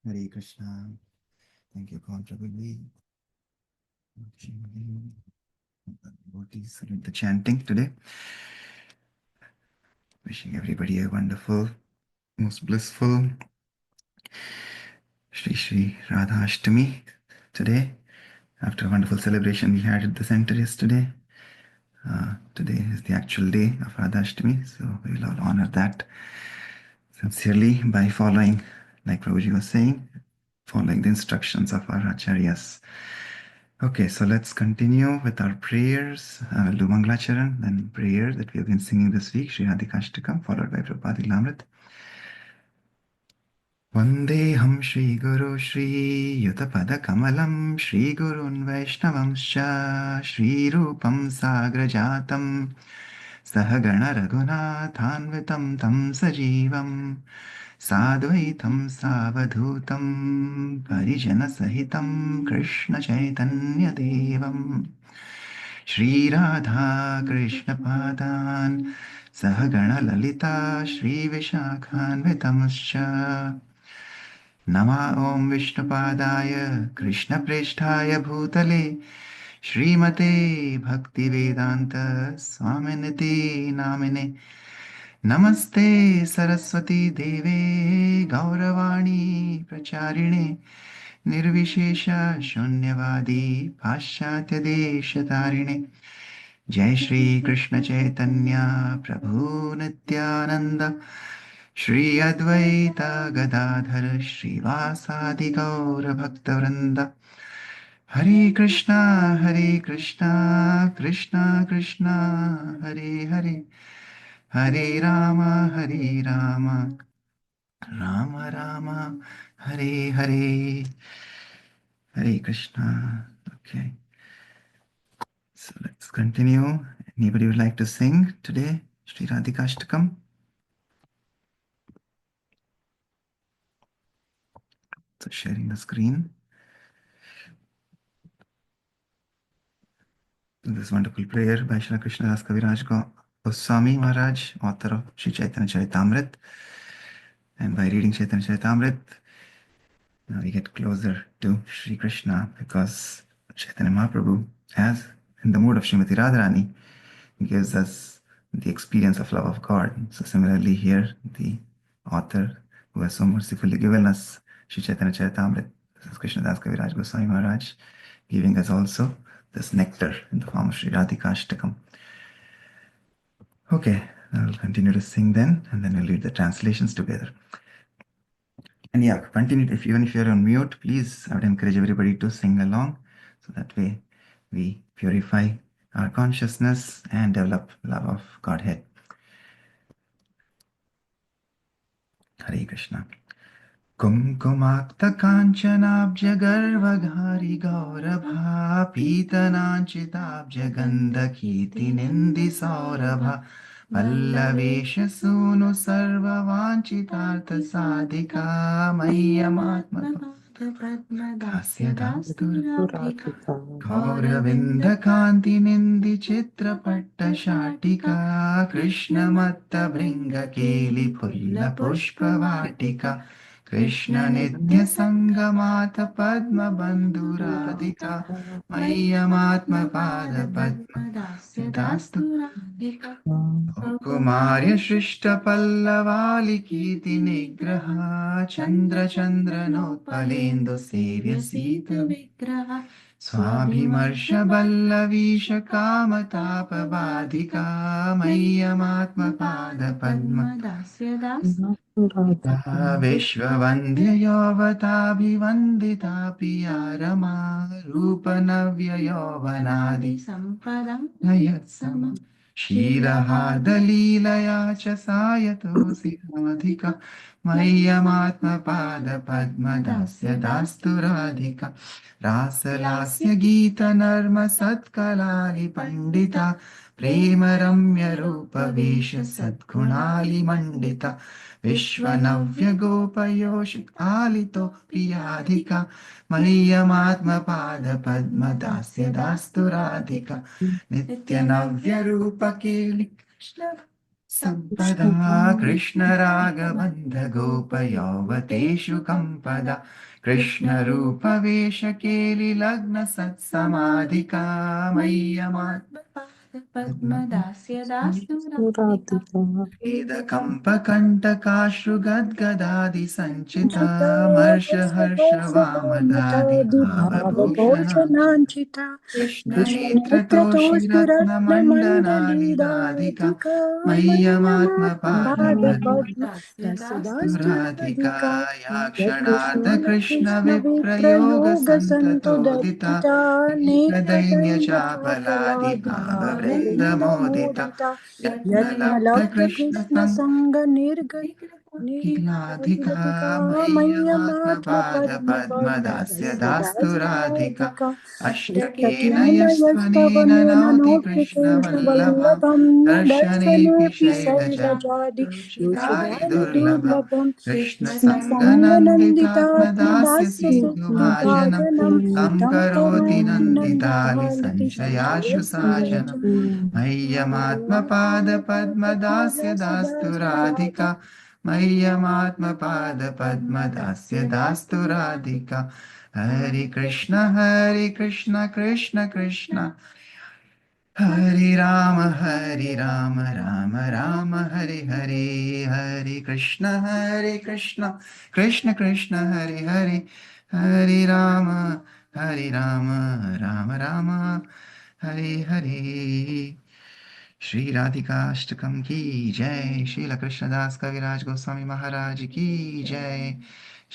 Hare Krishna. Thank you, God, Prabhuji. Devotees with the chanting today. Wishing everybody a wonderful, most blissful Shri Radhashtami today. After a wonderful celebration we had at the center yesterday, today is the actual day of Radhashtami, so we will all honor that sincerely by following, like Prabhuji was saying, following the instructions of our acharyas. Okay, so let's continue with our prayers. We'll do Mangalacharan, then prayer that we have been singing this week, Shri Radhikashtakam, followed by Prabhupada Lamrit. Vandeham Shri Guru Shri Yutapada Kamalam Shri Gurun Vaishnavamscha Shri Rupam Sagrajatam Sahagana Raghunathanvitam Tam Sajivam Sadvaitam Savadhutam Parijana Sahitam Krishna Chaitanya Devam Shri Radha Krishna Padan Sahagana Lalita Shri Vishakhanvitamscha Nama Om Vishnupadaya Krishna Preshthaya Bhutale Shrimate Bhaktivedanta Swaminiti Namine Namaste Saraswati Deve Gauravani Pracharine Nirvishesha Shunyavadi Paschatya Deshatarine Jai Shri Krishna Chaitanya Prabhu Nityananda Shri Advaita Gadadhar Srivasadi Gaura Bhaktavrinda Hare Krishna Krishna Krishna Hare Hare Hare Rama Rama Rama Hare Hare Hare Krishna. Okay, so let's continue. Anybody would like to sing today Shri Radhikashtakam? So sharing the screen. This wonderful prayer by Shri Krishna Das Kaviraj Goswami Maharaj, author of Shri Chaitanya Charitamrit. And by reading Chaitanya Charitamrit, now we get closer to Shri Krishna, because Chaitanya Mahaprabhu, as in the mood of Srimati Radharani, gives us the experience of love of God. So similarly here, the author who has so mercifully given us Shri Chaitanya Charitamrit, this is Krishna Das Kaviraj Goswami Maharaj, giving us also this nectar in the form of Sri Radhikashtakam. Okay, I'll continue to sing then, and then we'll read the translations together. And yeah, continue. Even if you're on mute, please, I would encourage everybody to sing along, so that way we purify our consciousness and develop love of Godhead. Hare Krishna. Kumkumakta kanchanabja garvaghari gaurabha Pitananchitabja gandhakiti nindi saurabha Pallavesha sunu sarva vanchitartha sadhika Mayyamatma Dasya dastura Gauravinda kanti nindi chitrapatta shatika Krishna matta bringa keli pulla pushpa vatika Krishna Nitya Sangamata Padma Bandhuradhika Mayyamatma Pada Padma Dasya Radhika Kumarya Shrishta Pallavali Kiti Nigraha Chandra Chandra Notpalendu Sevya Sita Vigraha Swabhimarsha Ballavisha Kamatapa Badhika Mayyamatma Pada Padma Dasya Dasya Vishwavandhya Piya Rama Rupanavya Yovanadi Sampadam Nayatsama Shiraha Dalilaya Chasayatosi Radhika Mayyamatma Pada Padma Dasya Dasturadhika Rasalasya Gita Narma Satkalali Pandita Prema Ramya Rupa Vesha Sadgunali Mandita Vishwanavya Gopayoshik Alito Priyadhika Mayyamatma Pada Padma Dasya Dasturadhika Nityanavya Rupa Keli Krishna सम्पदा कृष्णरागबन्धगोपयौवतेषु कम्पदा कृष्णरूपवेशकेलिलग्नसत्समाधिका मय्यमात्मपद्मदास्य Radhika वेदकम्पकण्टकाश्रुगद्गदादिसञ्चिता Chita मर्षहर्षवामदादि Vasavamadi भावभूषणाञ्च Bhavabhoshananchita Krishna Netratoshti Ratna Mandali कृष्णनेत्रतोषिरत्नमण्डनादिदाधिका Radhika Mayyamat Padma मय्यमात्मपादपद्मदास्य दास्तु Dasadastu Radhika Radhika या Yakshana Krishna Vipra Yoga Santo क्षणार्धकृष्णविप्रयोगसन्ततोदिता Dattita Netra Dainya Chapala Dila Vrinda एकदैन्यचापलादिभाववृन्दमोदिता Modita Yatna Krishna यत्नलब्धकृष्णसङ्ग Sanga किलाधिका Nirgadika Mayyamatma Padma Padma मय्यमात्मपादपद्मदास्य दास्तु Radhika Dasadasradhika अष्टकेन Satyena यस्त्वनेन Yastavanena नौति Notikesha कृष्णवल्लभां Vallabham दर्शनेऽपि Darshanepi Sailajadi शैलजादिदारि Yoshidani दुर्लभम् Durlabham Krishna Sanga Nandita कृष्णसङ्गनन्दितात्मदास्य Atmadasya सेतुभाजनम् Siddhibhajanam तं Tam करोति Karoti नन्दितानि Nandaliti सञ्चयाशु साजनम् Sanchayasya मह्यमात्मपादपद्मदास्य दास्तु Radhika मह्यमात्मपादपद्मदास्य दास्तु Radhika हरे कृष्ण कृष्ण कृष्ण हरे राम राम राम हरे हरे हरे कृष्ण कृष्ण कृष्ण हरे हरे हरे राम राम राम हरे हरे श्री राधिका अष्टकम की जय श्रील कृष्णदास कविराज गोस्वामी महाराज की जय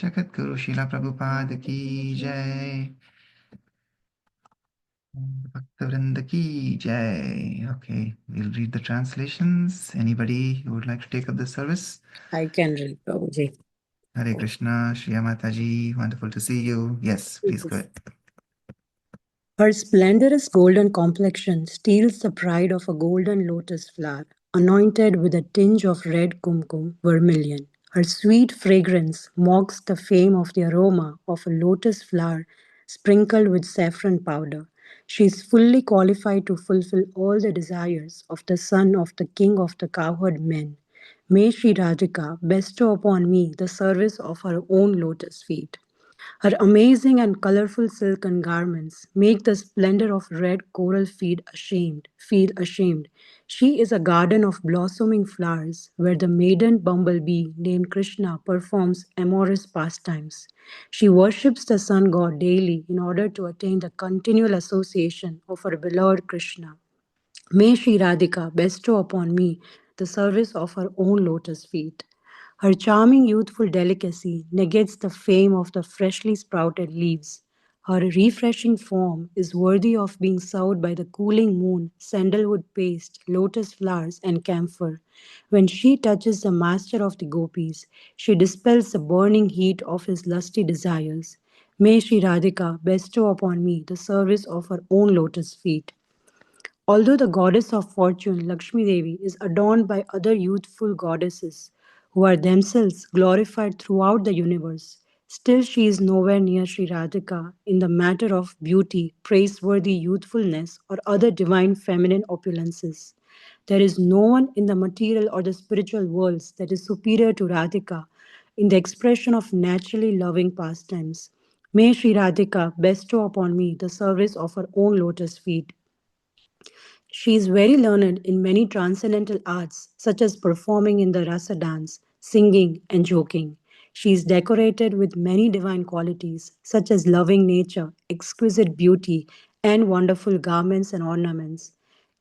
जगत गुरु शिला प्रभुपाद की जय Bhaktivinoda ki jai. Okay, we'll read the translations. Anybody who would like to take up the service? I can read, Prabhuji. Hare Krishna, Shriya Mataji, wonderful to see you. Yes, please go ahead. Her splendorous golden complexion steals the pride of a golden lotus flower, anointed with a tinge of red kumkum vermilion. Her sweet fragrance mocks the fame of the aroma of a lotus flower sprinkled with saffron powder. She is fully qualified to fulfill all the desires of the son of the king of the cowherd men. May Sri Radhika bestow upon me the service of her own lotus feet. Her amazing and colorful silken garments make the splendor of red coral feel ashamed. She is a garden of blossoming flowers where the maiden bumblebee named Krishna performs amorous pastimes. She worships the sun god daily in order to attain the continual association of her beloved Krishna. May Sri Radhika bestow upon me the service of her own lotus feet. Her charming youthful delicacy negates the fame of the freshly sprouted leaves. Her refreshing form is worthy of being served by the cooling moon, sandalwood paste, lotus flowers, and camphor. When she touches the master of the gopis, she dispels the burning heat of his lusty desires. May Sri Radhika bestow upon me the service of her own lotus feet. Although the goddess of fortune, Lakshmi Devi, is adorned by other youthful goddesses who are themselves glorified throughout the universe, still she is nowhere near Sri Radhika in the matter of beauty, praiseworthy youthfulness, or other divine feminine opulences. There is no one in the material or the spiritual worlds that is superior to Radhika in the expression of naturally loving pastimes. May Sri Radhika bestow upon me the service of her own lotus feet. She is very learned in many transcendental arts, such as performing in the rasa dance, singing, and joking. She is decorated with many divine qualities, such as loving nature, exquisite beauty, and wonderful garments and ornaments.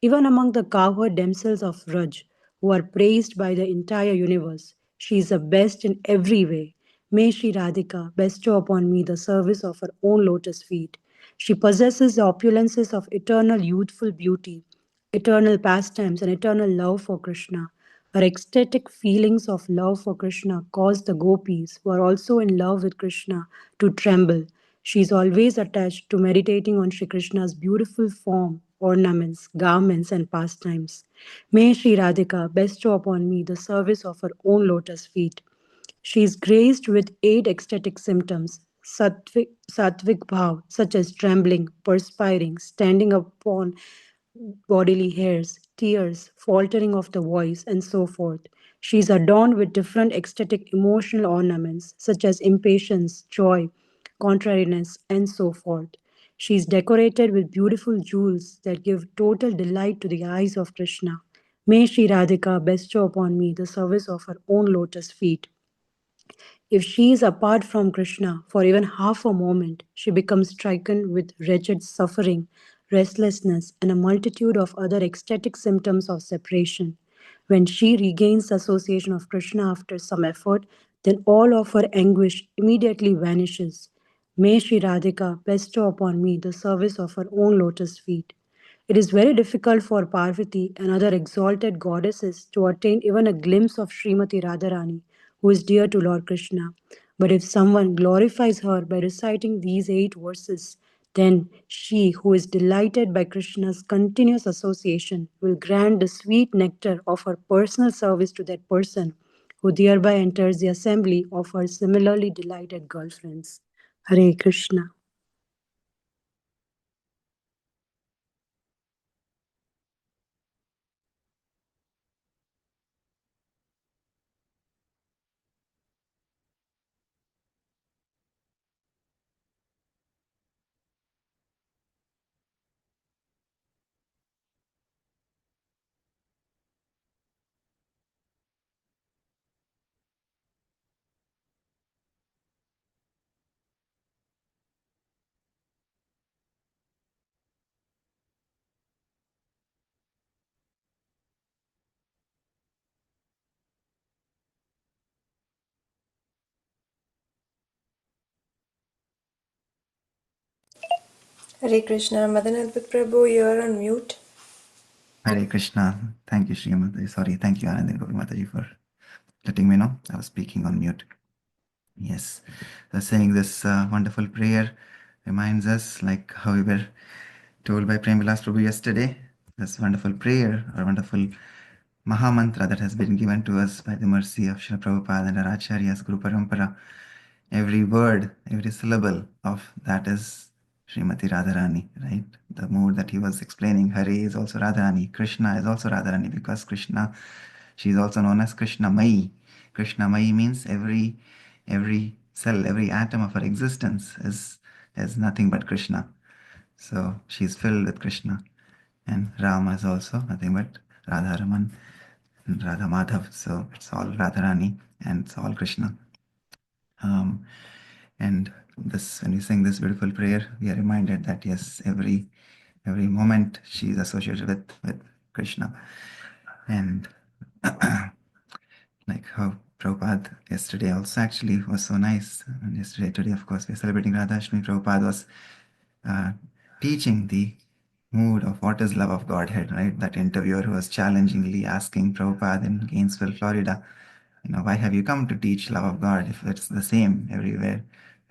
Even among the cowherd themselves of Raj, who are praised by the entire universe, she is the best in every way. May Sri Radhika bestow upon me the service of her own lotus feet. She possesses the opulences of eternal youthful beauty, eternal pastimes, and eternal love for Krishna. Her ecstatic feelings of love for Krishna cause the gopis, who are also in love with Krishna, to tremble. She is always attached to meditating on Sri Krishna's beautiful form, ornaments, garments, and pastimes. May Sri Radhika bestow upon me the service of her own lotus feet. She is graced with 8 ecstatic symptoms, sattvic bhav, such as trembling, perspiring, standing upon bodily hairs, tears, faltering of the voice, and so forth. She is adorned with different ecstatic emotional ornaments such as impatience, joy, contrariness, and so forth. She is decorated with beautiful jewels that give total delight to the eyes of Krishna. May Sri Radhika bestow upon me the service of her own lotus feet. If she is apart from Krishna for even half a moment, she becomes stricken with wretched suffering, restlessness, and a multitude of other ecstatic symptoms of separation. When she regains the association of Krishna after some effort, then all of her anguish immediately vanishes. May Sri Radhika bestow upon me the service of her own lotus feet. It is very difficult for Parvati and other exalted goddesses to attain even a glimpse of Srimati Radharani, who is dear to Lord Krishna. But if someone glorifies her by reciting these 8 verses, then she, who is delighted by Krishna's continuous association, will grant the sweet nectar of her personal service to that person, who thereby enters the assembly of her similarly delighted girlfriends. Hare Krishna. Hare Krishna. Madanathat Prabhu, you are on mute. Hare Krishna. Thank you, Srimati. Sorry, thank you, Anand Gauri Mataji, for letting me know I was speaking on mute. Yes, so saying this wonderful prayer reminds us, like how we were told by Premvilas Prabhu yesterday, this wonderful prayer or wonderful Mahamantra that has been given to us by the mercy of Srila Prabhupada and our Acharyas, Guru Parampara. Every word, every syllable of that is Srimati Radharani, right? The mood that he was explaining, Hare is also Radharani, Krishna is also Radharani, because Krishna, she is also known as Krishna Mai. Krishna Mai means every cell, every atom of her existence is nothing but Krishna. So she is filled with Krishna. And Rama is also nothing but Radharaman and Radha Madhav. So it's all Radharani and it's all Krishna. And this, when we sing this beautiful prayer, we are reminded that yes, every moment she is associated with Krishna. And like how Prabhupada yesterday also actually was so nice. And yesterday, today, of course, we're celebrating Radhashtami. Prabhupada was teaching the mood of what is love of Godhead, right? That interviewer who was challengingly asking Prabhupada in Gainesville, Florida, why have you come to teach love of God if it's the same everywhere,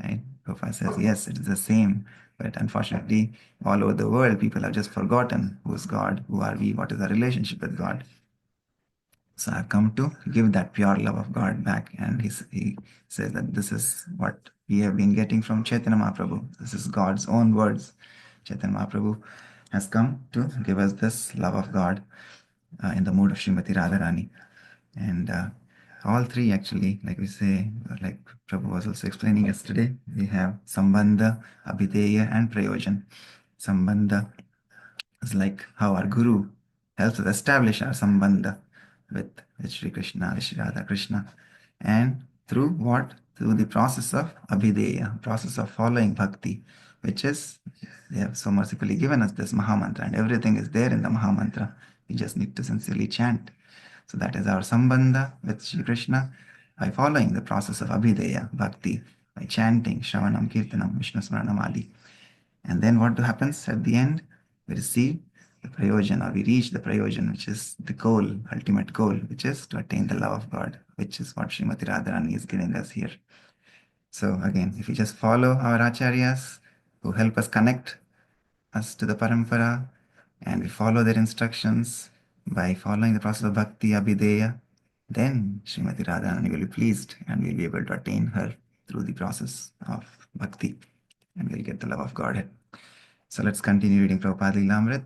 right? Prabhupada says, yes, it is the same. But unfortunately, all over the world, people have just forgotten who is God, who are we, what is our relationship with God. So I've come to give that pure love of God back. And he says that this is what we have been getting from Chaitanya Mahaprabhu. This is God's own words. Chaitanya Mahaprabhu has come to give us this love of God in the mood of Srimati Radharani. And all three actually, like we say, like Prabhu was also explaining yesterday, we have Sambandha, Abhideya, and Prayojan. Sambandha is like how our Guru helps us establish our Sambandha with Sri Krishna, with Sri Radha Krishna. And through what? Through the process of Abhideya, process of following Bhakti, which is, they have so mercifully given us this Mahamantra, and everything is there in the Mahamantra. We just need to sincerely chant. So that is our Sambandha with Sri Krishna by following the process of Abhideya, Bhakti, by chanting Shravanam, Kirtanam, Vishnu Smaranam Adi. And then what happens at the end? We receive the prayojan, or we reach the prayojan, which is the goal, ultimate goal, which is to attain the love of God, which is what Srimati Radharani is giving us here. So again, if we just follow our acharyas who help us connect us to the parampara, and we follow their instructions by following the process of bhakti, abhideya, then Srimati Radharani will be pleased and we'll be able to attain her through the process of bhakti, and we'll get the love of Godhead. So let's continue reading Prabhupada Lilamrit.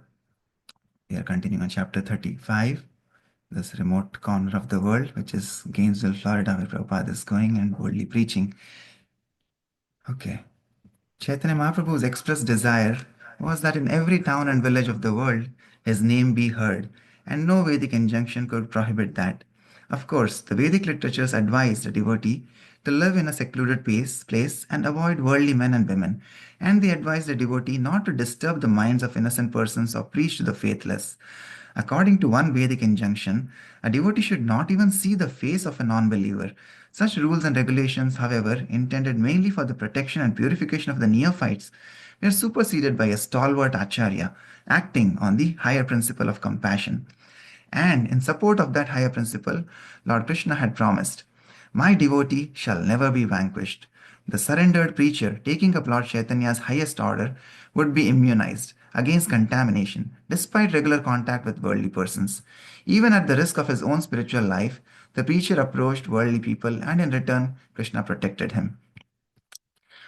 We are continuing on chapter 35, this remote corner of the world, which is Gainesville, Florida, where Prabhupada is going and boldly preaching. Okay. Chaitanya Mahaprabhu's expressed desire was that in every town and village of the world, his name be heard, and no Vedic injunction could prohibit that. Of course, the Vedic literatures advised a devotee to live in a secluded place and avoid worldly men and women, and they advised the devotee not to disturb the minds of innocent persons or preach to the faithless. According to one Vedic injunction, a devotee should not even see the face of a non believer. Such rules and regulations, however, intended mainly for the protection and purification of the neophytes, were superseded by a stalwart acharya acting on the higher principle of compassion. And in support of that higher principle, Lord Krishna had promised, "My devotee shall never be vanquished." The surrendered preacher, taking up Lord Chaitanya's highest order, would be immunized against contamination despite regular contact with worldly persons. Even at the risk of his own spiritual life, the preacher approached worldly people and in return, Krishna protected him.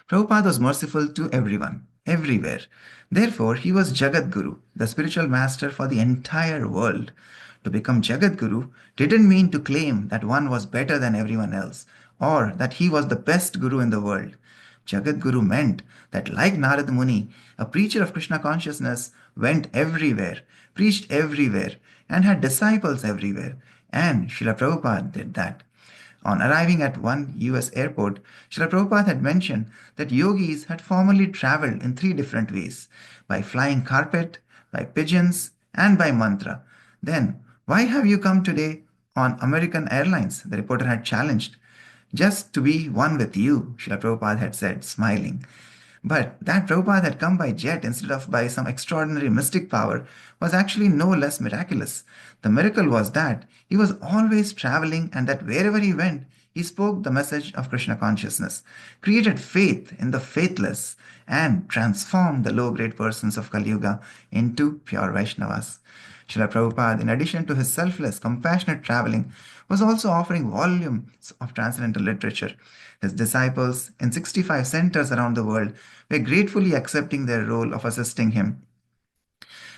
Prabhupada was merciful to everyone, everywhere. Therefore, he was Jagat Guru, the spiritual master for the entire world. To become Jagat Guru didn't mean to claim that one was better than everyone else or that he was the best Guru in the world. Jagat Guru meant that, like Narad Muni, a preacher of Krishna consciousness went everywhere, preached everywhere, and had disciples everywhere. And Srila Prabhupada did that. On arriving at one US airport, Srila Prabhupada had mentioned that yogis had formerly traveled in three different ways: by flying carpet, by pigeons, and by mantra. Then, why have you come today on American Airlines? The reporter had challenged. Just to be one with you, Srila Prabhupada had said, smiling. But that Prabhupada had come by jet instead of by some extraordinary mystic power was actually no less miraculous. The miracle was that he was always traveling and that wherever he went, he spoke the message of Krishna consciousness, created faith in the faithless, and transformed the low grade persons of Kali Yuga into pure Vaishnavas. Srila Prabhupada, in addition to his selfless, compassionate traveling, was also offering volumes of transcendental literature. His disciples in 65 centers around the world were gratefully accepting their role of assisting him,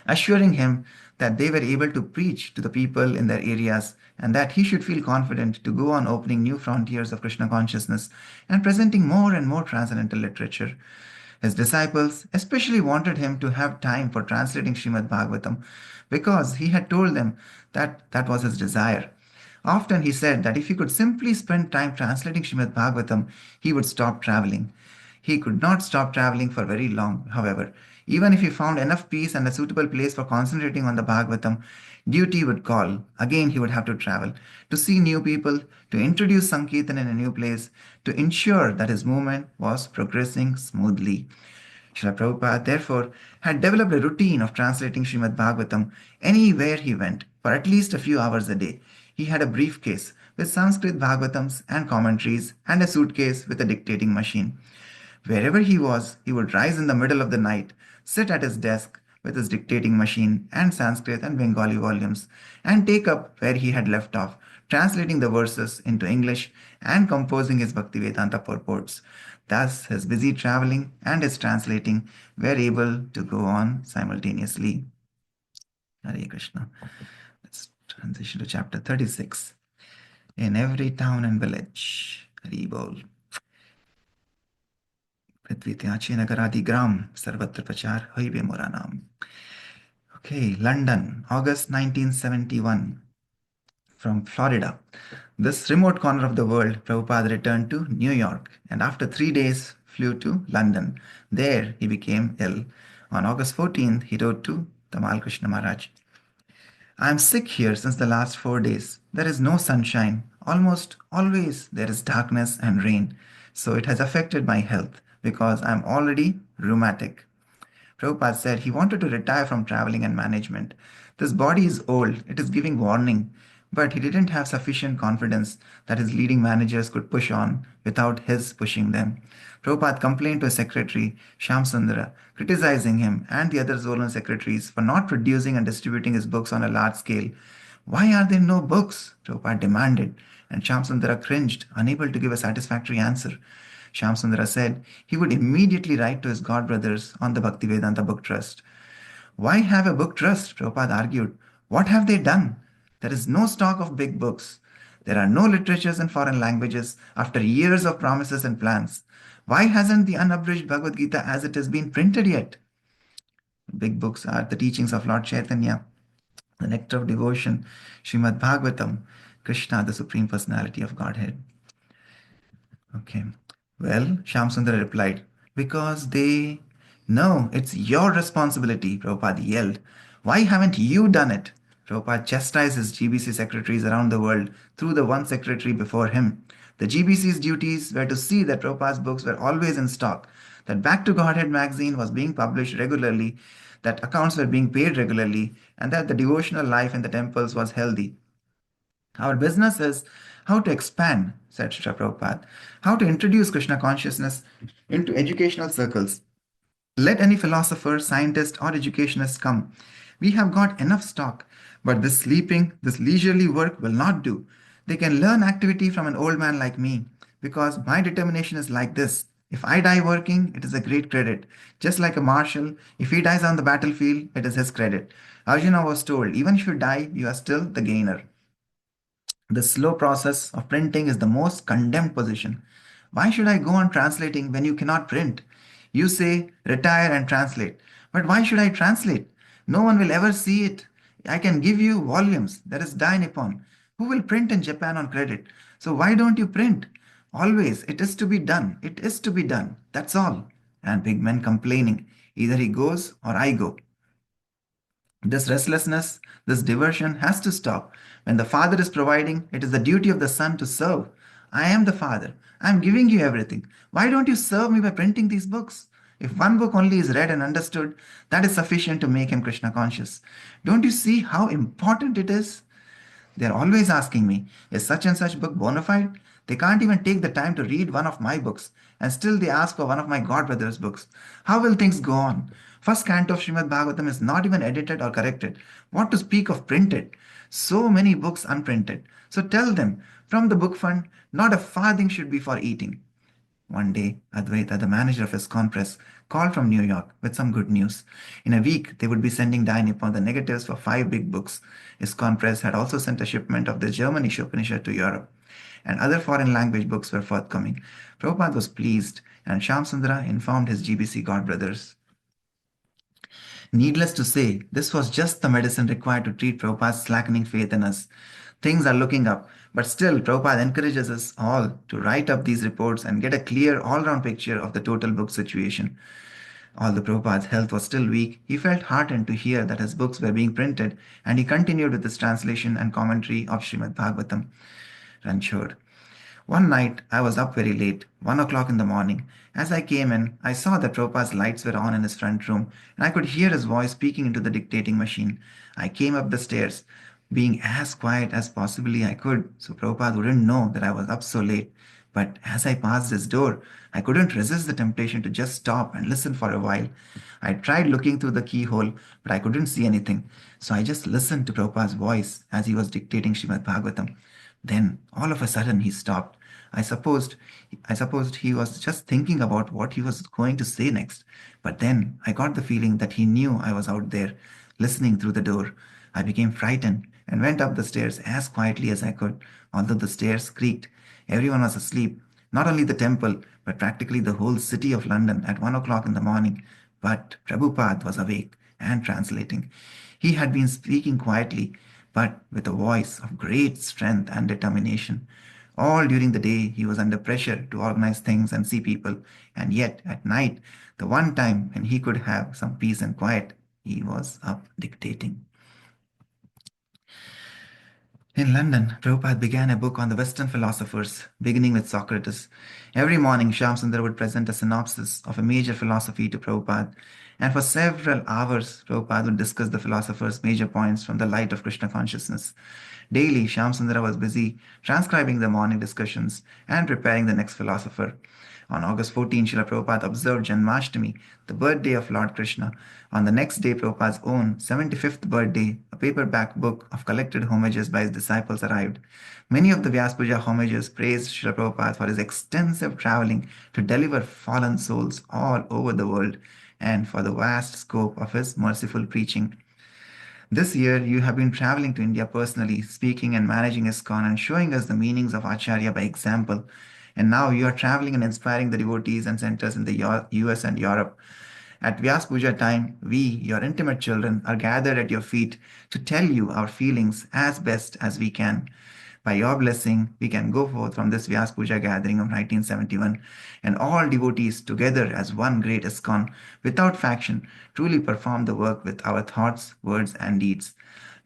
assuring him that they were able to preach to the people in their areas and that he should feel confident to go on opening new frontiers of Krishna consciousness and presenting more and more transcendental literature. His disciples especially wanted him to have time for translating Srimad Bhagavatam because he had told them that that was his desire. Often he said that if he could simply spend time translating Srimad Bhagavatam, he would stop traveling. He could not stop traveling for very long, however. Even if he found enough peace and a suitable place for concentrating on the Bhagavatam, duty would call. Again, he would have to travel to see new people, to introduce Sankirtan in a new place, to ensure that his movement was progressing smoothly. Srila Prabhupada, therefore, had developed a routine of translating Srimad Bhagavatam anywhere he went for at least a few hours a day. He had a briefcase with Sanskrit Bhagavatams and commentaries and a suitcase with a dictating machine. Wherever he was, he would rise in the middle of the night, sit at his desk with his dictating machine and Sanskrit and Bengali volumes, and take up where he had left off, translating the verses into English and composing his Bhaktivedanta purports. Thus, his busy traveling and his translating were able to go on simultaneously. Hare Krishna. Let's transition to chapter 36. In every town and village, Hari Bol. पृथ्वी नगरादि ग्राम सर्वत्र प्रचार होइबे मोरा नाम. Okay, London, August 1971. From Florida, this remote corner of the world, Prabhupada returned to New York and after 3 days flew to London. There he became ill. On August 14th, he wrote to Tamal Krishna Maharaj, "I am sick here since the last 4 days. There is no sunshine. Almost always there is darkness and rain. So it has affected my health because I am already rheumatic." Prabhupada said he wanted to retire from traveling and management. This body is old, it is giving warning, but he didn't have sufficient confidence that his leading managers could push on without his pushing them. Prabhupada complained to his secretary, Shamsundara, criticizing him and the other zonal secretaries for not producing and distributing his books on a large scale. "Why are there no books?" Prabhupada demanded, and Shamsundara cringed, unable to give a satisfactory answer. Shamsundara said he would immediately write to his god brothers on the Bhaktivedanta Book Trust. Why have a book trust? Prabhupada argued. What have they done? There is no stock of big books. There are no literatures in foreign languages after years of promises and plans. Why hasn't the unabridged Bhagavad Gita as it has been printed yet? Big books are the teachings of Lord Chaitanya, the nectar of devotion, Srimad Bhagavatam, Krishna, the Supreme Personality of Godhead. Okay. Well, Shamsundar replied, because they. No, it's your responsibility, Prabhupada yelled. Why haven't you done it? Prabhupada chastised his GBC secretaries around the world through the one secretary before him. The GBC's duties were to see that Prabhupada's books were always in stock, that Back to Godhead magazine was being published regularly, that accounts were being paid regularly, and that the devotional life in the temples was healthy. Our business is how to expand, said Srila Prabhupada, how to introduce Krishna consciousness into educational circles. Let any philosopher, scientist, or educationist come. We have got enough stock, but this sleeping, this leisurely work will not do. They can learn activity from an old man like me, because my determination is like this. If I die working, it is a great credit. Just like a marshal, if he dies on the battlefield, it is his credit. Arjuna was told, even if you die, you are still the gainer. The slow process of printing is the most condemned position. Why should I go on translating when you cannot print? You say, retire and translate. But why should I translate? No one will ever see it. I can give you volumes. That is Dai Nippon. Who will print in Japan on credit? So why don't you print? Always, it is to be done. It is to be done. That's all. And big men complaining. Either he goes or I go. This restlessness, this diversion has to stop. When the Father is providing, it is the duty of the Son to serve. I am the Father. I am giving you everything. Why don't you serve me by printing these books? If one book only is read and understood, that is sufficient to make him Krishna conscious. Don't you see how important it is? They're always asking me, is such and such book bona fide? They can't even take the time to read one of my books, and still they ask for one of my godbrother's books. How will things go on? First canto of Srimad Bhagavatam is not even edited or corrected. What to speak of printed? So many books unprinted. So tell them, from the book fund, not a farthing should be for eating. One day, Advaita, the manager of ISKCON Press, called from New York with some good news. In a week, they would be sending Dai Nippon the negatives for 5 big books. ISKCON Press had also sent a shipment of the German Upanishad to Europe, and other foreign language books were forthcoming. Prabhupada was pleased, and Shamsundara informed his GBC godbrothers. Needless to say, this was just the medicine required to treat Prabhupada's slackening faith in us. Things are looking up, but still, Prabhupada encourages us all to write up these reports and get a clear, all round picture of the total book situation. Although Prabhupada's health was still weak, he felt heartened to hear that his books were being printed, and he continued with his translation and commentary of Srimad Bhagavatam. Ranchod. One night, I was up very late, 1 o'clock in the morning. As I came in, I saw that Prabhupada's lights were on in his front room, and I could hear his voice speaking into the dictating machine. I came up the stairs, being as quiet as possibly I could, so Prabhupada wouldn't know that I was up so late. But as I passed his door, I couldn't resist the temptation to just stop and listen for a while. I tried looking through the keyhole, but I couldn't see anything. So I just listened to Prabhupada's voice as he was dictating Srimad Bhagavatam. Then, all of a sudden, he stopped. I supposed, I supposed he was just thinking about what he was going to say next. But then I got the feeling that he knew I was out there, listening through the door. I became frightened and went up the stairs as quietly as I could, although the stairs creaked. Everyone was asleep, not only the temple, but practically the whole city of London at 1 o'clock in the morning. But Prabhupada was awake and translating. He had been speaking quietly, but with a voice of great strength and determination. All during the day, he was under pressure to organize things and see people, and yet at night, the one time when he could have some peace and quiet, he was up dictating. In London, Prabhupada began a book on the Western philosophers, beginning with Socrates. Every morning, Shamsundar would present a synopsis of a major philosophy to Prabhupada, and for several hours, Prabhupada would discuss the philosopher's major points from the light of Krishna consciousness. Daily, Shamsundara was busy transcribing the morning discussions and preparing the next philosopher. On August 14, Srila Prabhupada observed Janmashtami, the birthday of Lord Krishna. On the next day, Prabhupada's own 75th birthday, a paperback book of collected homages by his disciples arrived. Many of the Vyaspuja homages praised Srila Prabhupada for his extensive traveling to deliver fallen souls all over the world. and for the vast scope of his merciful preaching. This year, you have been traveling to India personally, speaking and managing ISKCON and showing us the meanings of Acharya by example. And now you are traveling and inspiring the devotees and centers in the US and Europe. At Vyas Puja time, we, your intimate children, are gathered at your feet to tell you our feelings as best as we can. By your blessing, we can go forth from this Vyas Puja gathering of 1971 and all devotees together as one great ISKCON without faction truly perform the work with our thoughts, words, and deeds.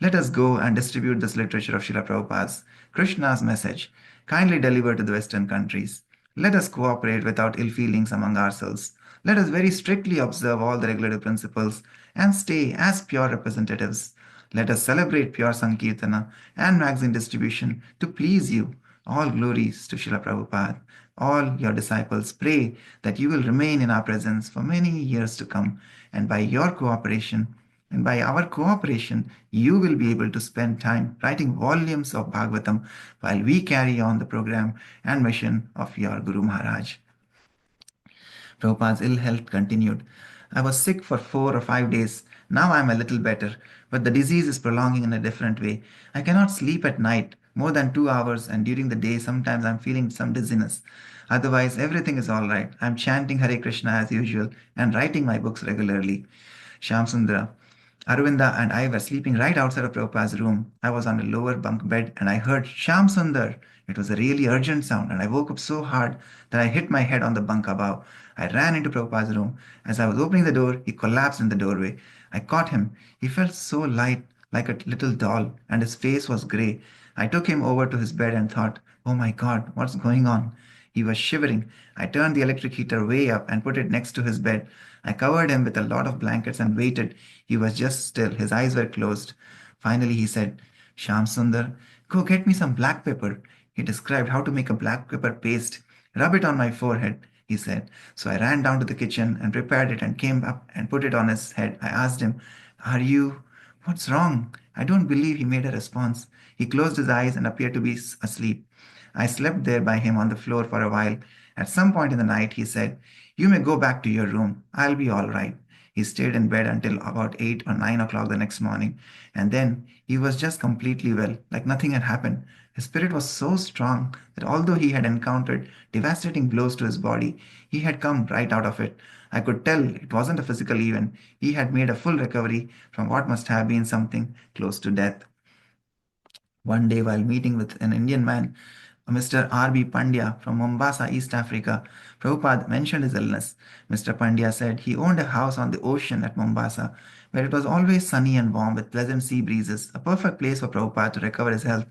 Let us go and distribute this literature of Srila Prabhupada's Krishna's message, kindly delivered to the Western countries. Let us cooperate without ill feelings among ourselves. Let us very strictly observe all the regulative principles and stay as pure representatives. Let us celebrate pure Sankirtana and magazine distribution to please you. All glories to Srila Prabhupada. All your disciples pray that you will remain in our presence for many years to come, and by your cooperation, and by our cooperation, you will be able to spend time writing volumes of Bhagavatam while we carry on the program and mission of your Guru Maharaj. Prabhupada's ill health continued. I was sick for 4 or 5 days. Now I am a little better, but the disease is prolonging in a different way. I cannot sleep at night more than 2 hours, and during the day, sometimes I'm feeling some dizziness. Otherwise, everything is all right. I'm chanting Hare Krishna as usual and writing my books regularly. Shamsundra. Arvinda and I were sleeping right outside of Prabhupada's room. I was on a lower bunk bed and I heard Sham Sundar. It was a really urgent sound, and I woke up so hard that I hit my head on the bunk above. I ran into Prabhupada's room. As I was opening the door, he collapsed in the doorway. I caught him. He felt so light, like a little doll, and his face was grey. I took him over to his bed and thought, oh my God, what's going on? He was shivering. I turned the electric heater way up and put it next to his bed. I covered him with a lot of blankets and waited. He was just still. His eyes were closed. Finally, he said, Sham Sundar, go get me some black pepper. He described how to make a black pepper paste. Rub it on my forehead, he said. So I ran down to the kitchen and prepared it and came up and put it on his head. I asked him, are you... What's wrong? I don't believe he made a response. He closed his eyes and appeared to be asleep. I slept there by him on the floor for a while. At some point in the night, he said, you may go back to your room. I'll be all right. He stayed in bed until about 8 or 9 o'clock the next morning, and then he was just completely well, like nothing had happened. His spirit was so strong that although he had encountered devastating blows to his body, he had come right out of it. I could tell it wasn't a physical event. He had made a full recovery from what must have been something close to death. One day, while meeting with an Indian man, Mr. R.B. Pandya from Mombasa, East Africa, Prabhupada mentioned his illness. Mr. Pandya said he owned a house on the ocean at Mombasa, where it was always sunny and warm with pleasant sea breezes, a perfect place for Prabhupada to recover his health.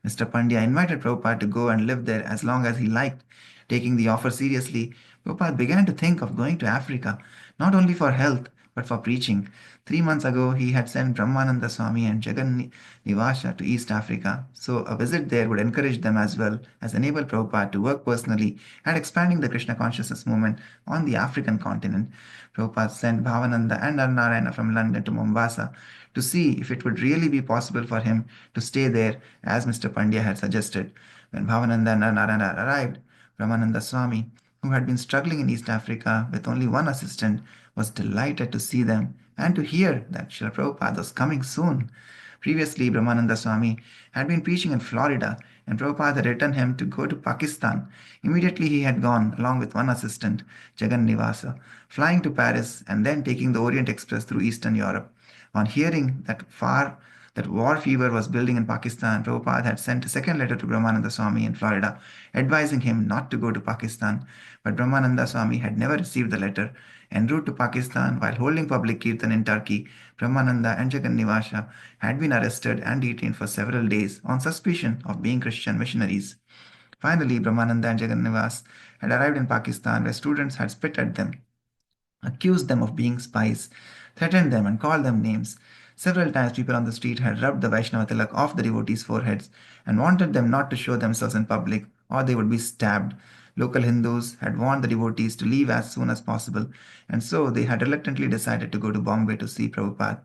Mr. Pandya invited Prabhupada to go and live there as long as he liked. Taking the offer seriously, Prabhupada began to think of going to Africa, not only for health, but for preaching. 3 months ago, he had sent Brahmananda Swami and Jagan Nivasha to East Africa, so a visit there would encourage them as well as enable Prabhupada to work personally at expanding the Krishna consciousness movement on the African continent. Prabhupada sent Bhavananda and Narayana from London to Mombasa to see if it would really be possible for him to stay there as Mr. Pandya had suggested. When Bhavananda and Narayana arrived, Brahmananda Swami, who had been struggling in East Africa with only one assistant, was delighted to see them and to hear that Srila Prabhupada was coming soon. Previously, Brahmananda Swami had been preaching in Florida, and Prabhupada had written him to go to Pakistan. Immediately, he had gone, along with one assistant, Jagan Nivasa, flying to Paris and then taking the Orient Express through Eastern Europe. On hearing that war fever was building in Pakistan, Prabhupada had sent a second letter to Brahmananda Swami in Florida, advising him not to go to Pakistan. But Brahmananda Swami had never received the letter. En route to Pakistan, while holding public kirtan in Turkey, Brahmananda and Jagannivasha had been arrested and detained for several days on suspicion of being Christian missionaries. Finally, Brahmananda and Jagannivas had arrived in Pakistan, where students had spit at them, accused them of being spies, threatened them, and called them names. Several times, people on the street had rubbed the Vaishnava tilak off the devotees' foreheads and wanted them not to show themselves in public, or they would be stabbed. Local Hindus had warned the devotees to leave as soon as possible, and so they had reluctantly decided to go to Bombay to see Prabhupada.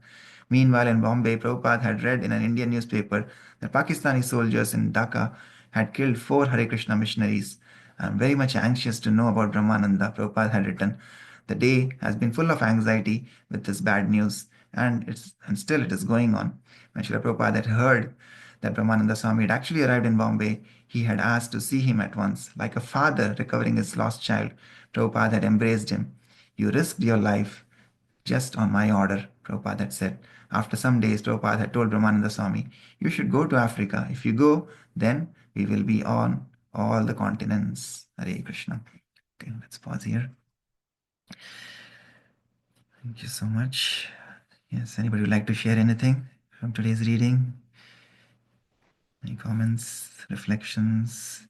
Meanwhile, in Bombay, Prabhupada had read in an Indian newspaper that Pakistani soldiers in Dhaka had killed 4 Hare Krishna missionaries. I am very much anxious to know about Brahmananda, Prabhupada had written. The day has been full of anxiety with this bad news, and still it is going on. When Srila Prabhupada had heard that Brahmananda Swami had actually arrived in Bombay, he had asked to see him at once. Like a father recovering his lost child, Prabhupada had embraced him. You risked your life just on my order, Prabhupada had said. After some days, Prabhupada had told Brahmananda Swami, you should go to Africa. If you go, then we will be on all the continents. Hare Krishna. Okay, let's pause here. Thank you so much. Yes, anybody would like to share anything from today's reading? Any comments, reflections?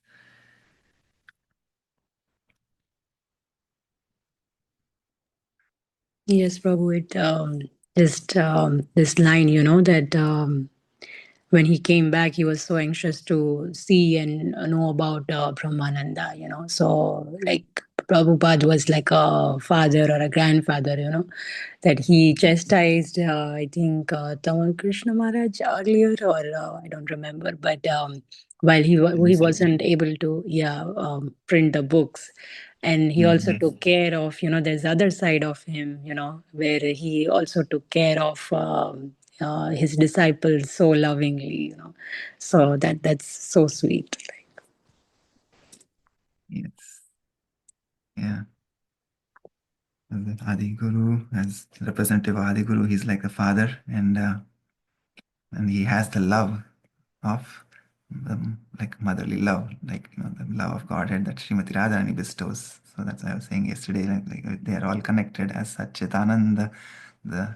Yes, Prabhu, it just this line, that when he came back, he was so anxious to see and know about Brahmananda, So, like, Prabhupada was like a father or a grandfather, that he chastised, I think, Tamal Krishna Maharaj earlier, or I don't remember, but while he wasn't able to, print the books. And he also took care of, there's other side of him, where he also took care of his disciples so lovingly, So that's so sweet. Yes. Yeah. The Adi Guru, as representative of Adi Guru, he's like the father, and he has the love of like motherly love, like the love of Godhead that Srimati Radharani bestows. So that's what I was saying yesterday. Like they are all connected as Satchitananda, the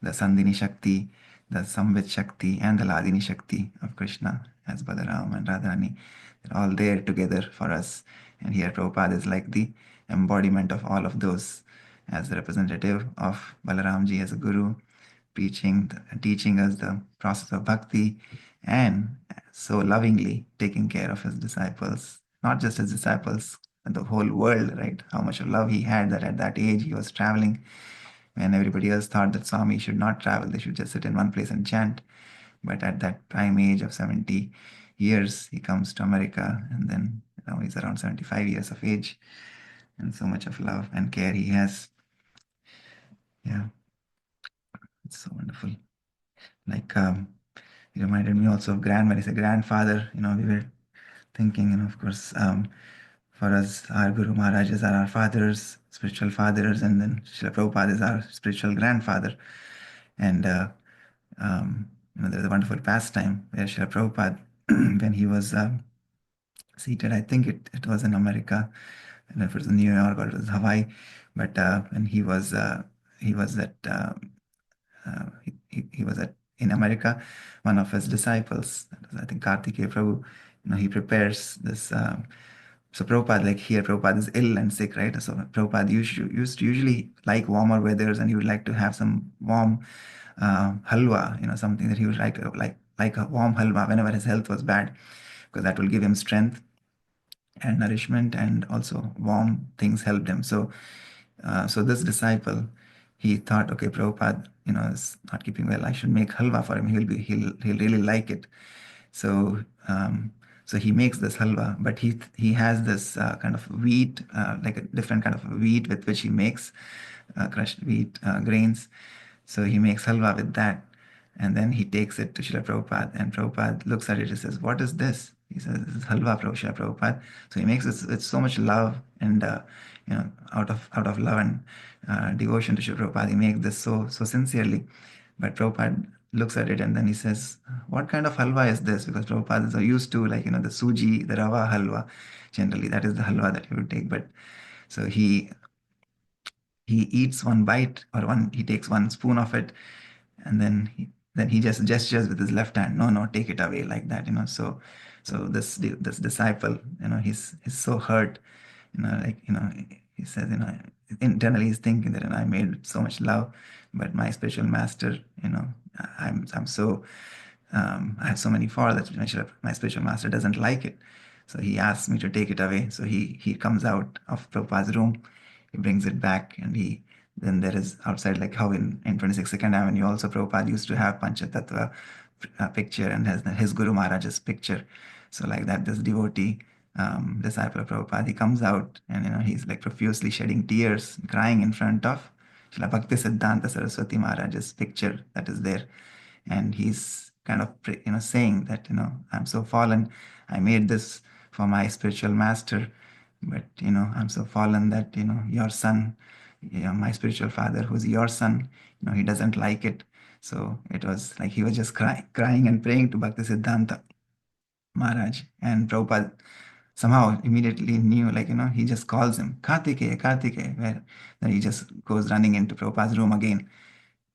the Sandhini Shakti, the Samvit Shakti, and the Ladini Shakti of Krishna as Balaram and Radharani. They're all there together for us. And here Prabhupada is like the embodiment of all of those as the representative of Balaramji as a guru, teaching us the process of bhakti, and so lovingly taking care of his disciples, not just his disciples, but the whole world, right? How much of love he had that at that age he was traveling when everybody else thought that Swami should not travel, they should just sit in one place and chant. But at that prime age of 70 years, he comes to America, and then he's around 75 years of age, and so much of love and care he has. Yeah, it's so wonderful. Like, he reminded me also of when he's a grandfather. We were thinking, of course, for us, our Guru Maharajas are our fathers, spiritual fathers, and then Srila Prabhupada is our spiritual grandfather. And there's a wonderful pastime where Srila Prabhupada, when he was seated, I think it was in America, I don't know if it was in New York or it was Hawaii, but when he was at he was in America, one of his disciples, I think Kartikeya Prabhu, he prepares this. So Prabhupada, like here, Prabhupada is ill and sick, right? So Prabhupada used to usually like warmer weathers, and he would like to have some warm halwa, something that he would like a warm halwa whenever his health was bad, because that will give him strength and nourishment, and also warm things helped him. So this disciple, he thought, okay, Prabhupada, is not keeping well. I should make halwa for him. He'll really like it. So so he makes this halwa, but he has this kind of wheat, like a different kind of wheat with which he makes crushed wheat grains. So he makes halwa with that, and then he takes it to Srila Prabhupada, and Prabhupada looks at it and says, "What is this?" He says, "This is halwa, Srila Prabhupada." So he makes it with so much love, and out of love and devotion to Srila Prabhupada, he makes this so sincerely. But Prabhupada looks at it and then he says, "What kind of halwa is this?" Because Prabhupada is so used to, like, the suji, the rava halwa. Generally, that is the halwa that he would take. But so he eats one bite, or he takes one spoon of it, and then he just gestures with his left hand, no, take it away, like that. So this disciple, he's so hurt, like, he says, internally he's thinking that, I made so much love, but my spiritual master, I'm so I have so many faults that my spiritual master doesn't like it. So he asks me to take it away. So he comes out of Prabhupada's room, he brings it back, and then there is outside, like how in 22nd Avenue also Prabhupada used to have Panchatattva picture, and has his Guru Maharaj's picture. So like that, this devotee disciple of Prabhupada, he comes out and he's like profusely shedding tears, crying in front of Srila Bhakti Siddhanta Saraswati Maharaj's picture that is there. And he's kind of saying that I'm so fallen. I made this for my spiritual master, but I'm so fallen that your son, my spiritual father, who's your son, he doesn't like it. So it was like he was just crying and praying to Bhakti Siddhanta Maharaj. And Prabhupada somehow immediately knew, like, he just calls him, Kartikeya, Kartikeya, where then he just goes running into Prabhupada's room again.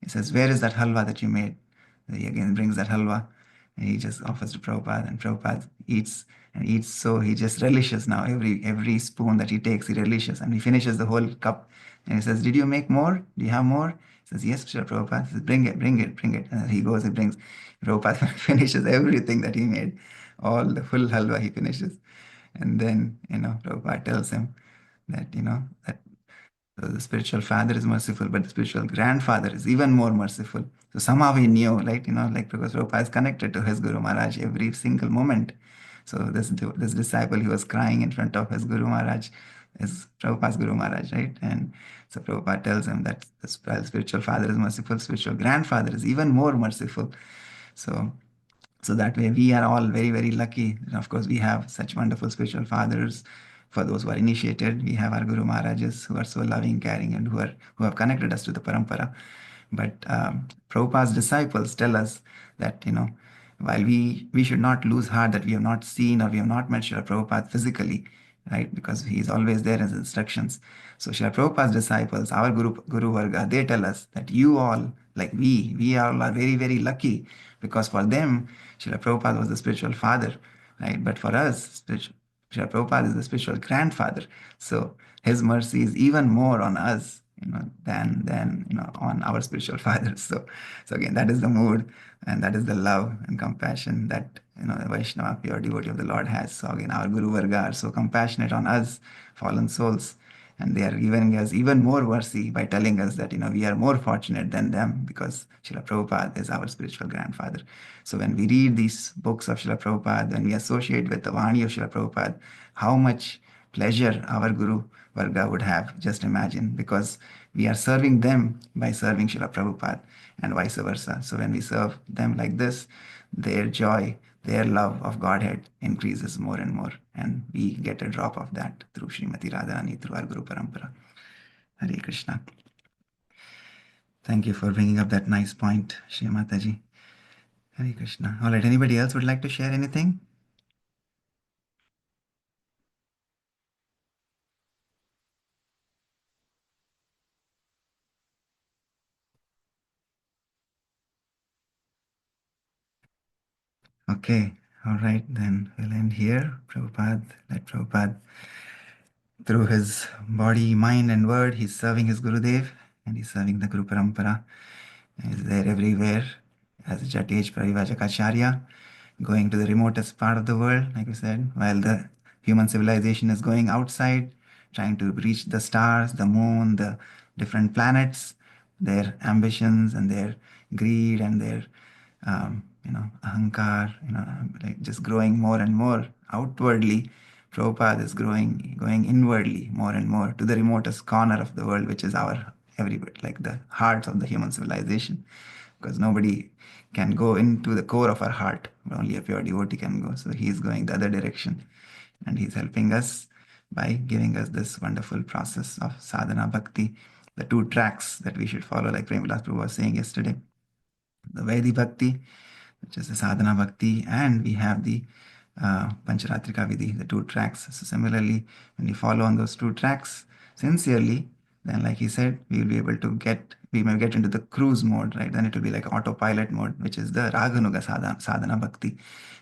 He says, where is that halwa that you made? He again brings that halwa and he just offers to Prabhupada, and Prabhupada eats and eats. So he just relishes now. Every spoon that he takes, he relishes, and he finishes the whole cup. And he says, did you make more? Do you have more? He says, yes, Srila Prabhupada. He says, bring it, bring it, bring it. And he goes, he brings. Prabhupada finishes everything that he made. All the full halwa he finishes. And then, Prabhupada tells him that, that the spiritual father is merciful, but the spiritual grandfather is even more merciful. So somehow he knew, like, like because Prabhupada is connected to his Guru Maharaj every single moment. So this disciple, he was crying in front of his Guru Maharaj, his Prabhupada's Guru Maharaj, right? And so Prabhupada tells him that the spiritual father is merciful, spiritual grandfather is even more merciful. So that way we are all very, very lucky. And of course, we have such wonderful spiritual fathers. For those who are initiated, we have our Guru Maharajas who are so loving, caring, and who have connected us to the parampara. But Prabhupada's disciples tell us that, while we should not lose heart that we have not seen or we have not met Srila Prabhupada physically, right? Because he is always there in his instructions. So Srila Prabhupada's disciples, our Guru Varga, they tell us that you all, like we all are very, very lucky, because for them, Srila Prabhupada was the spiritual father, right? But for us, Srila Prabhupada is the spiritual grandfather. So his mercy is even more on us, than on our spiritual fathers. So again, that is the mood, and that is the love and compassion that the Vaishnava, pure devotee of the Lord, has. So again, our Guru Varga are so compassionate on us, fallen souls, and they are giving us even more mercy by telling us that we are more fortunate than them, because Srila Prabhupada is our spiritual grandfather. So when we read these books of Srila Prabhupada, when we associate with the Vani of Srila Prabhupada, how much pleasure our Guru Varga would have, just imagine, because we are serving them by serving Srila Prabhupada, and vice versa. So when we serve them like this, their joy, their love of Godhead increases more and more, and we get a drop of that through Srimati Radharani, through our Guru Parampara. Hare Krishna. Thank you for bringing up that nice point, Shri Mataji. Hare Krishna. All right, anybody else would like to share anything? Okay, all right, then we'll end here. Let Prabhupada, through his body, mind, and word, he's serving his Gurudev, and he's serving the Guru Parampara. And he's there everywhere as Jatej Parivajaka going to the remotest part of the world, like we said, while the human civilization is going outside, trying to reach the stars, the moon, the different planets. Their ambitions and their greed and their ahankar, like just growing more and more outwardly. Prabhupada is going inwardly more and more to the remotest corner of the world, which is our like the heart of the human civilization, because nobody can go into the core of our heart. Only a pure devotee can go. So he's going the other direction, and he's helping us by giving us this wonderful process of sadhana bhakti, the two tracks that we should follow, like Premvilas Prabhu was saying yesterday. The Vaidhi Bhakti, which is the sadhana bhakti, and we have the Pancharatrika Vidhi, the two tracks. So similarly, when we follow on those two tracks sincerely, then like he said, we may get into the cruise mode, right? Then it will be like autopilot mode, which is the Raganuga sadhana bhakti.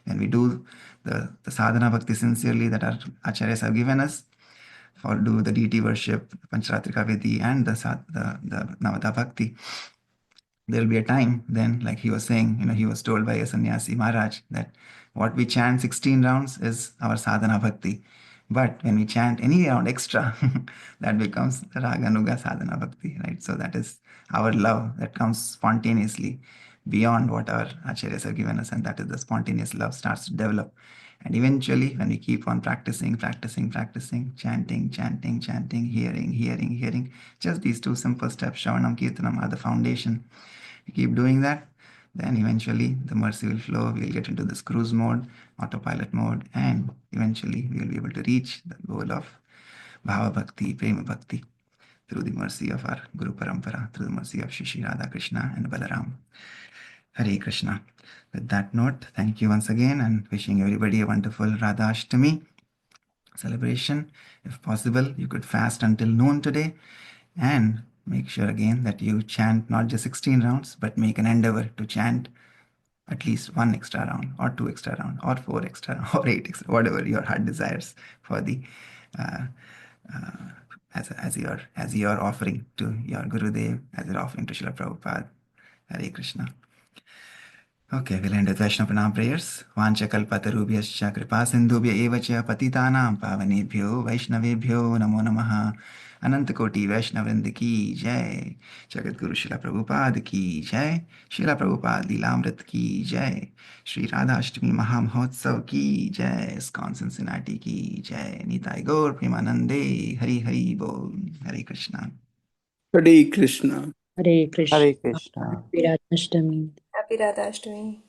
When we do the sadhana bhakti sincerely that our acharyas have given us, for do the deity worship, Pancharatrika Vidhi, and the Navada bhakti, there'll be a time then, like he was saying, he was told by a sannyasi Maharaj that what we chant 16 rounds is our sadhana bhakti. But when we chant any round extra, that becomes the Raganuga sadhana bhakti, right? So that is our love that comes spontaneously beyond what our acharyas have given us, and that is the spontaneous love starts to develop. And eventually, when we keep on practicing, chanting, hearing, just these two simple steps, Shravanam, Kirtanam, are the foundation. We keep doing that, then eventually the mercy will flow. We'll get into this cruise mode, autopilot mode, and eventually we will be able to reach the goal of Bhava Bhakti, Prema Bhakti, through the mercy of our Guru Parampara, through the mercy of Shri Radha Krishna and Balaram. Hare Krishna. With that note, thank you once again and wishing everybody a wonderful Radhashtami celebration. If possible, you could fast until noon today and make sure again that you chant not just 16 rounds, but make an endeavor to chant at least one extra round or two extra round or four extra round, or eight extra, whatever your heart desires for the uh, as your offering to your Gurudev, as your offering to Srila Prabhupada. Hare Krishna. Okay, we'll end with Vaishnava Pranam prayers. Vancha kalpatarubhyascha kripa sindhubhya eva cha patitanam pavanebhyo Vaishnavebhyo namo namaha. Ananta Koti Vaishnavrind ki jai. Jagat Guru Srila Prabhupada ki jai. Srila Prabhupada Lilamrit ki jai. Shri Radhashtami Mahamahotsav ki jai. ISKCON Cincinnati ki jai. Nitai Gaur Premanande. Hari Hari Bol. Hare Krishna. Hare Krishna. Hare Krishna. Hare Krishna. Happy Radhashtami. Happy Radhashtami.